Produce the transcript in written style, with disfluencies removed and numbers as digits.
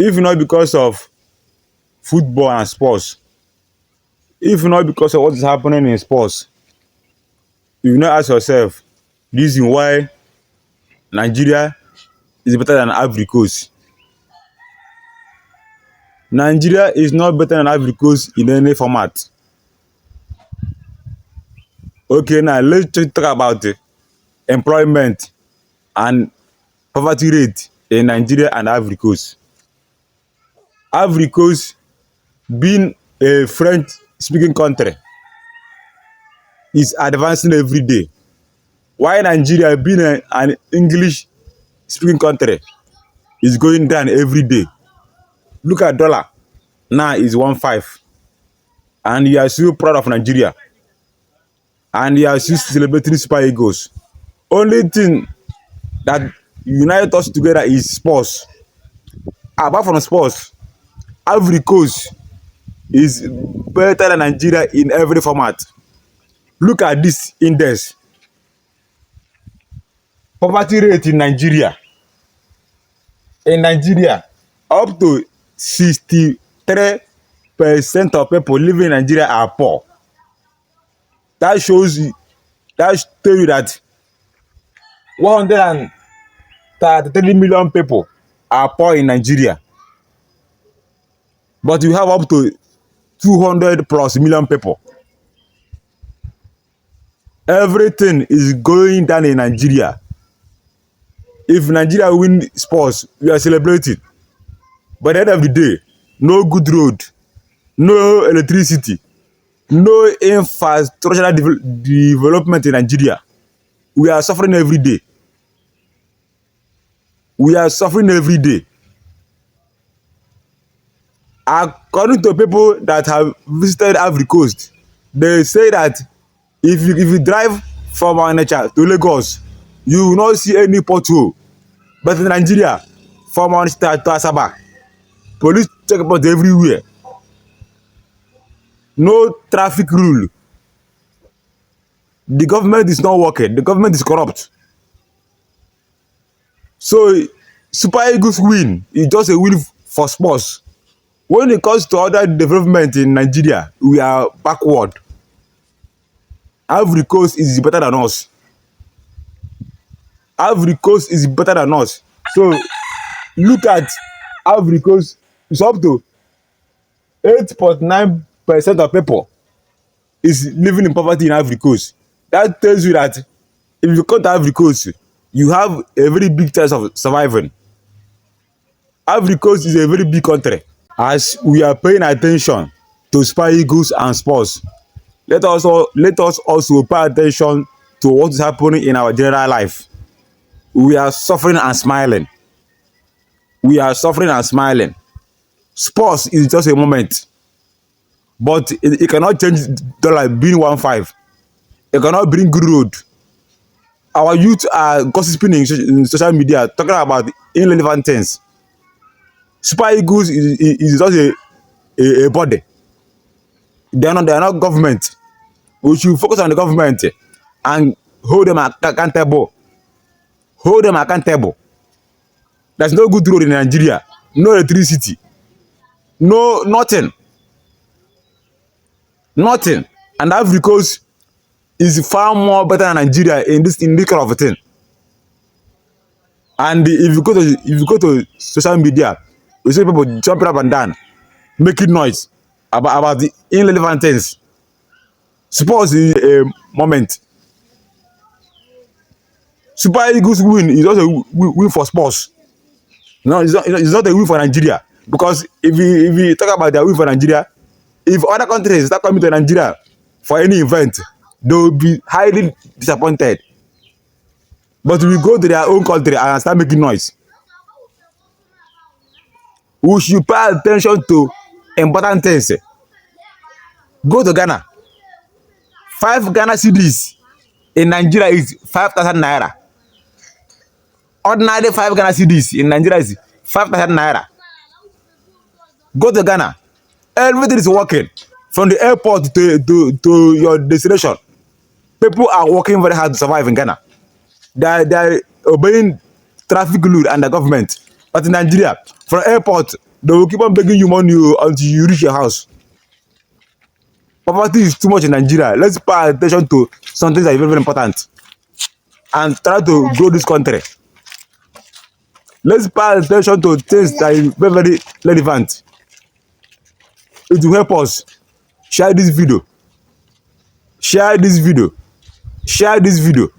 If not because of football and sports, if not because of what is happening in sports, you will not ask yourself reason why Nigeria is better than Ivory Coast. Nigeria is not better than Ivory Coast in any format. Okay, now let's talk about employment and poverty rate in Nigeria and Ivory Coast. Ivory Coast being a French speaking country is advancing every day. While Nigeria being an English speaking country is going down every day. Look at dollar. Now is 1.5. And you are still proud of Nigeria. And you are still celebrating Super Eagles. Only thing that unites us together is sports. Apart from sports, Ivory Coast is better than Nigeria in every format. Look at this index. Poverty rate in Nigeria. In Nigeria, up to 63% of people living in Nigeria are poor. That tells you that 133 million people are poor in Nigeria. But you have up to 200 plus million people. Everything is going down in Nigeria. If Nigeria win sports, we are celebrating. But at the end of the day, no good road, no electricity, no infrastructural development in Nigeria. We are suffering every day. We are suffering every day. According to people that have visited Ivory Coast, they say that if you drive from Onitsha to Lagos, you will not see any pothole. But in Nigeria, from Onitsha to Asaba, police checkpoints everywhere. No traffic rule. The government is not working. The government is corrupt. So Super Eagles win is just a win for sports. When it comes to other development in Nigeria, we are backward. Ivory Coast is better than us. Ivory Coast is better than us. So look at Ivory Coast. It's up to 8.9% of people is living in poverty in Ivory Coast. That tells you that if you come to Ivory Coast, you have a very big chance of surviving. Ivory Coast is a very big country. As we are paying attention to Super Eagles and sports, let us also pay attention to what is happening in our general life. We are suffering and smiling. We are suffering and smiling. Sports is just a moment, but it cannot change dollar being 1.5. It cannot bring good road. Our youth are gossiping in social media, talking about irrelevant things. Super Eagles is just a body. They are not government. We should focus on the government and hold them accountable. Hold them accountable. There's no good road in Nigeria. No electricity. No, nothing. Nothing. And Ivory Coast is far more better than Nigeria in this kind of a thing. And if you go to social media, you see people jumping up and down, making noise about the irrelevant things. Sports is a moment. Super Eagles win is also a win for sports. No, it's not a win for Nigeria. Because if we talk about their win for Nigeria, if other countries start coming to Nigeria for any event, they will be highly disappointed. But we go to their own country and start making noise. We should pay attention to important things. Go to Ghana. 5 Ghana cedis in Nigeria is 5,000 naira. Ordinary 5 Ghana cedis in Nigeria is 5,000 naira. Go to Ghana. Everything is working. From the airport to your destination. People are working very hard to survive in Ghana. They are obeying traffic law and the government. But in Nigeria, from airport They will keep on begging you money until you reach your house. Poverty is too much in Nigeria. Let's pay attention to something that is very, very important and try to grow this country. Let's pay attention to things that is very, very relevant. It will help us. Share this video. Share this video. Share this video.